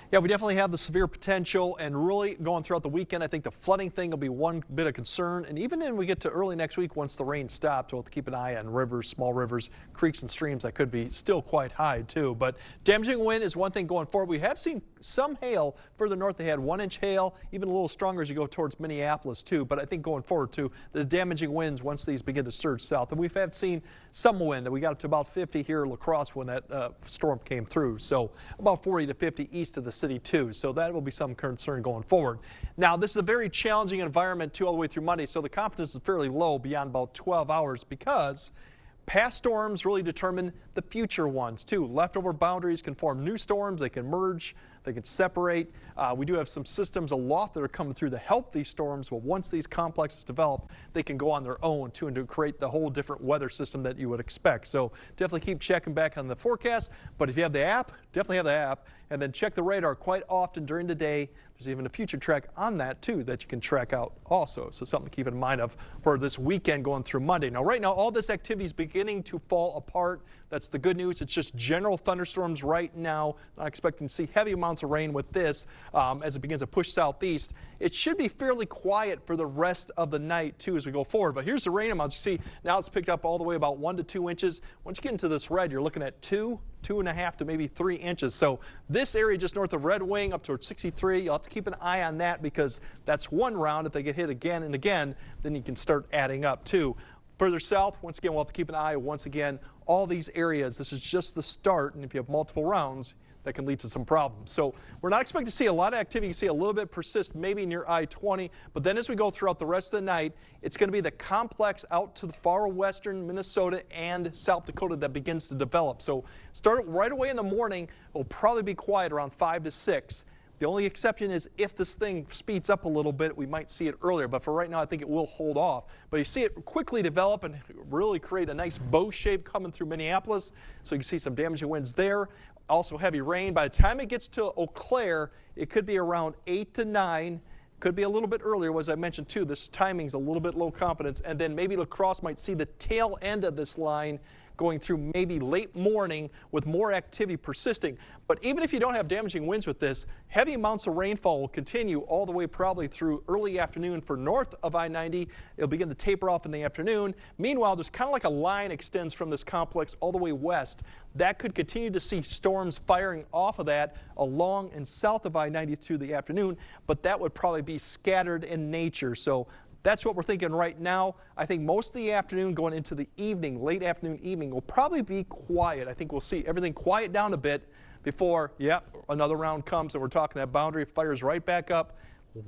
Yeah, we definitely have the severe potential, and really going throughout the weekend, I think the flooding thing will be one bit of concern. And even when we get to early next week, once the rain stops, we'll have to keep an eye on rivers, small rivers, creeks and streams that could be still quite high too. But damaging wind is one thing going forward. We have seen some hail further north. They had 1-inch hail, even a little stronger as you go towards Minneapolis too. But I think going forward too, the damaging winds once these begin to surge south. And we've had seen some wind. We got up to about 50 here in La Crosse when that storm came through. So about 40 to 50 east of the city too. So that will be some concern going forward. Now this is a very challenging environment too all the way through Monday. So the confidence is fairly low beyond about 12 hours because past storms really determine the future ones too. Leftover boundaries can form new storms. They can merge. They can separate. We do have some systems aloft that are coming through to help these storms. But once these complexes develop, they can go on their own too and to create the whole different weather system that you would expect. So definitely keep checking back on the forecast. But if you have the app, definitely have the app. And then check the radar quite often during the day. There's even a future track on that too that you can track out also. So something to keep in mind of for this weekend going through Monday. Now right now all this activity is beginning to fall apart. That's the good news. It's just general thunderstorms right now. Not expecting to see heavy amounts of rain with this as it begins to push southeast. It should be fairly quiet for the rest of the night too as we go forward. But here's the rain amounts. You see now it's picked up all the way about 1 to 2 inches. Once you get into this red, you're looking at 2.5 to maybe 3 inches. So this area just north of Red Wing up towards 63, you'll have to keep an eye on that because that's one round. If they get hit again and again, then you can start adding up too. Further south, once again, we'll have to keep an eye once again. All these areas, this is just the start, and if you have multiple rounds, that can lead to some problems. So we're not expecting to see a lot of activity. You see a little bit persist maybe near I-20, but then as we go throughout the rest of the night, it's going to be the complex out to the far western Minnesota and South Dakota that begins to develop. So start right away in the morning. It'll probably be quiet around 5 to 6. The only exception is if this thing speeds up a little bit, we might see it earlier. But for right now, I think it will hold off. But you see it quickly develop and really create a nice bow shape coming through Minneapolis. So you can see some damaging winds there. Also heavy rain. By the time it gets to Eau Claire, it could be around 8 to 9. Could be a little bit earlier, as I mentioned too. This timing's a little bit low confidence. And then maybe La Crosse might see the tail end of this line going through maybe late morning with more activity persisting. But even if you don't have damaging winds with this, heavy amounts of rainfall will continue all the way probably through early afternoon for north of I-90. It'll begin to taper off in the afternoon. Meanwhile, there's kind of like a line extends from this complex all the way west. That could continue to see storms firing off of that along and south of I-90 through the afternoon, but that would probably be scattered in nature. So that's what we're thinking right now. I think most of the afternoon going into the evening, late afternoon, evening, will probably be quiet. I think we'll see everything quiet down a bit before, another round comes and we're talking that boundary fires right back up.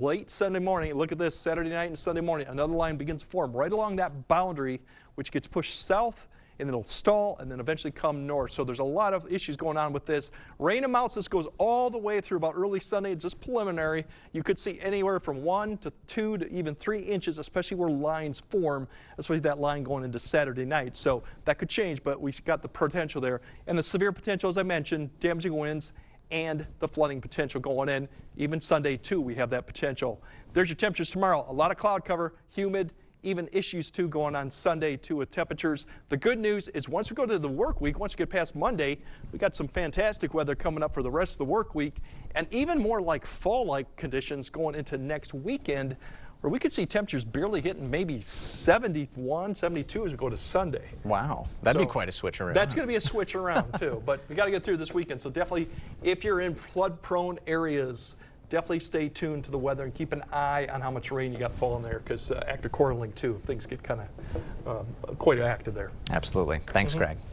Late Sunday morning, look at this, Saturday night and Sunday morning, another line begins to form right along that boundary, which gets pushed south, and then it'll stall and then eventually come north. So there's a lot of issues going on with this. Rain amounts, this goes all the way through about early Sunday, just preliminary. You could see anywhere from 1 to 2 to even 3 inches, especially where lines form, especially that line going into Saturday night. So that could change, but we've got the potential there. And the severe potential, as I mentioned, damaging winds and the flooding potential going in. Even Sunday too, we have that potential. There's your temperatures tomorrow. A lot of cloud cover, humid, even issues too going on Sunday too with temperatures. The good news is once we go to the work week, once we get past Monday, we got some fantastic weather coming up for the rest of the work week, and even more like fall-like conditions going into next weekend, where we could see temperatures barely hitting maybe 71, 72 as we go to Sunday. Wow, that'd be quite a switch around. That's going to be a switch around too, but we got to get through this weekend. So definitely, if you're in flood-prone areas, definitely stay tuned to the weather and keep an eye on how much rain you got falling there, because after quarreling too, things get kind of quite active there. Absolutely. Thanks, Greg.